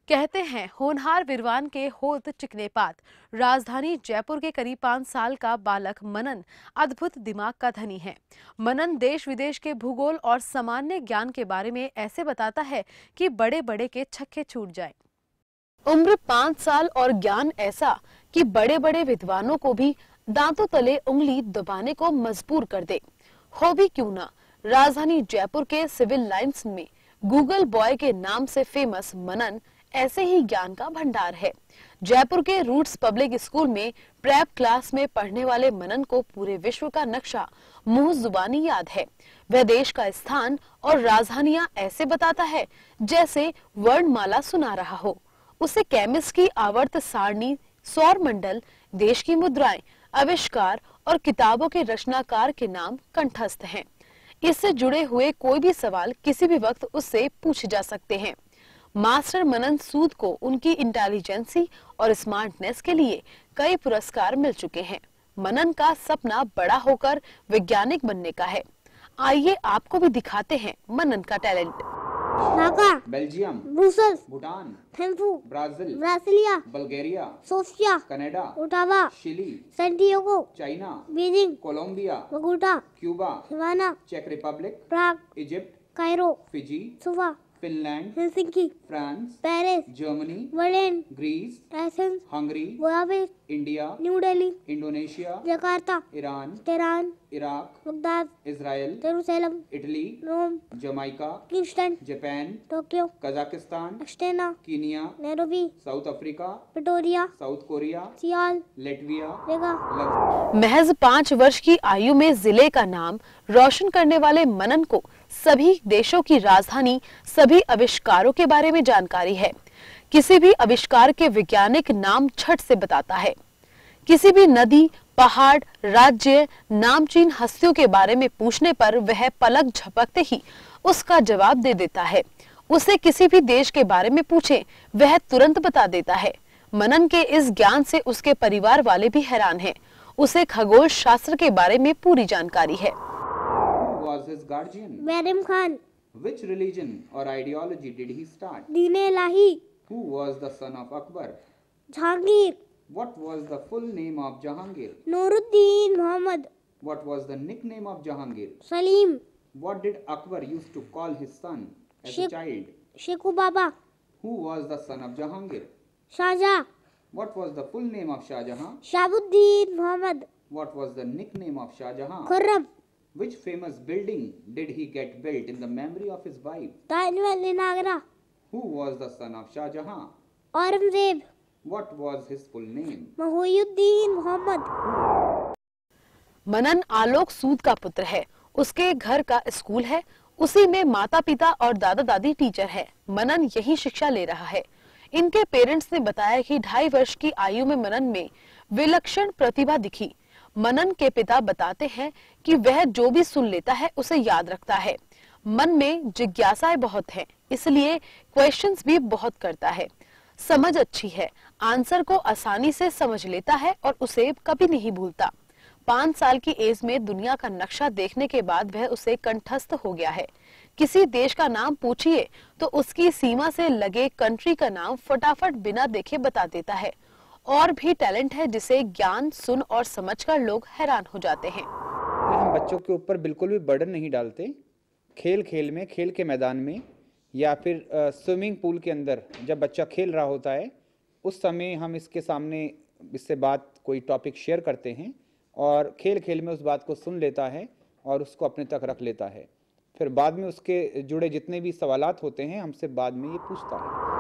कहते हैं होनहार विद्वान के होत चिकने पात। राजधानी जयपुर के करीब 5 साल का बालक मनन अद्भुत दिमाग का धनी है। मनन देश विदेश के भूगोल और सामान्य ज्ञान के बारे में ऐसे बताता है कि बड़े बड़े के छक्के छूट जाए। उम्र 5 साल और ज्ञान ऐसा कि बड़े बड़े विद्वानों को भी दांतों तले उंगली दबाने को मजबूर कर दे। हो भी क्यों ना, राजधानी जयपुर के सिविल लाइंस में गूगल बॉय के नाम से फेमस मनन ऐसे ही ज्ञान का भंडार है। जयपुर के रूट्स पब्लिक स्कूल में प्रेप क्लास में पढ़ने वाले मनन को पूरे विश्व का नक्शा मुंह जुबानी याद है। वह देश का स्थान और राजधानियां ऐसे बताता है जैसे वर्णमाला सुना रहा हो। उसे केमिस्ट की आवर्त सारणी, सौर मंडल, देश की मुद्राएं, आविष्कार और किताबों के रचनाकार के नाम कंठस्थ हैं। इससे जुड़े हुए कोई भी सवाल किसी भी वक्त उससे पूछे जा सकते हैं। मास्टर मनन सूद को उनकी इंटेलिजेंसी और स्मार्टनेस के लिए कई पुरस्कार मिल चुके हैं। मनन का सपना बड़ा होकर वैज्ञानिक बनने का है। आइए आपको भी दिखाते हैं मनन का talent. Dhaka, Belgium, Brussels, Bhutan, Thimphu, Brazil, Brasilia, Bulgaria, Sofia, Canada, Ottawa, Chile, Santiago, China, Beijing, Colombia, Bogota, Cuba, Havana, चेक Republic, Prague, Egypt, Cairo, Fiji, Suva, Finland, Helsinki, France, Paris, Germany, Berlin, Greece, Athens, Hungary, Budapest, India, New Delhi, Indonesia, Jakarta, Iran, Tehran, Iraq, Baghdad, Israel, Jerusalem, Italy, Rome, Jamaica, Kingston, Japan, Tokyo, Kazakhstan, Astana, Kenya, Nairobi, South Africa, Pretoria, South Korea, Seoul, Latvia, रेगा। महज 5 वर्ष की आयु में जिले का नाम रोशन करने वाले मनन को सभी देशों की राजधानी, सभी आविष्कारों के बारे में जानकारी है। किसी भी आविष्कार के वैज्ञानिक नाम छट से बताता है। किसी भी नदी, पहाड़, राज्य, नामचीन हस्तियों के बारे में पूछने पर वह पलक झपकते ही उसका जवाब दे देता है। उसे किसी भी देश के बारे में पूछे, वह तुरंत बता देता है। मनन के इस ज्ञान से उसके परिवार वाले भी हैरान हैं। उसे खगोल शास्त्र के बारे में पूरी जानकारी है। Who was his guardian? Bairam Khan, Which religion or ideology did he start? दीने इलाही, Who was the son of Akbar? Jahangir, What was the full name of Jahangir? Nooruddin Mohammad, What was the nickname of Jahangir? Salim, What did Akbar used to call his son as a Sheikh- child? Shekhu Baba, Who was the son of Jahangir? Shahjahan, What was the full name of Shah Jahan? Shahabuddin Mohammad, What was the nickname of Shah Jahan? Khurram, Which famous building did he get built in the memory of his wife? Taj Mahal Agra, Who was the son of Shah Jahan? Aurangzeb, What was his full name? Mohiuddin Mohammad. मनन आलोक सूद का पुत्र है। उसके घर का school है। उसी में माता पिता और दादा दादी टीचर है। मनन यही शिक्षा ले रहा है। इनके पेरेंट्स ने बताया कि 2.5 वर्ष की आयु में मनन में विलक्षण प्रतिभा दिखी। मनन के पिता बताते हैं कि वह जो भी सुन लेता है उसे याद रखता है। मन में जिज्ञासाएं बहुत हैं, इसलिए क्वेश्चंस भी बहुत करता है। समझ अच्छी है, आंसर को आसानी से समझ लेता है और उसे कभी नहीं भूलता। 5 साल की एज में दुनिया का नक्शा देखने के बाद वह उसे कंठस्थ हो गया है। किसी देश का नाम पूछिए तो उसकी सीमा से लगे कंट्री का नाम फटाफट बिना देखे बता देता है। और भी टैलेंट है जिसे ज्ञान सुन और समझकर लोग हैरान हो जाते हैं। हम बच्चों के ऊपर बिल्कुल भी बर्डन नहीं डालते। खेल खेल में, खेल के मैदान में या फिर स्विमिंग पूल के अंदर जब बच्चा खेल रहा होता है उस समय हम इसके सामने इससे बात कोई टॉपिक शेयर करते हैं और खेल खेल में उस बात को सुन लेता है और उसको अपने तक रख लेता है। फिर बाद में उसके जुड़े जितने भी सवालात होते हैं हमसे बाद में ये पूछता है।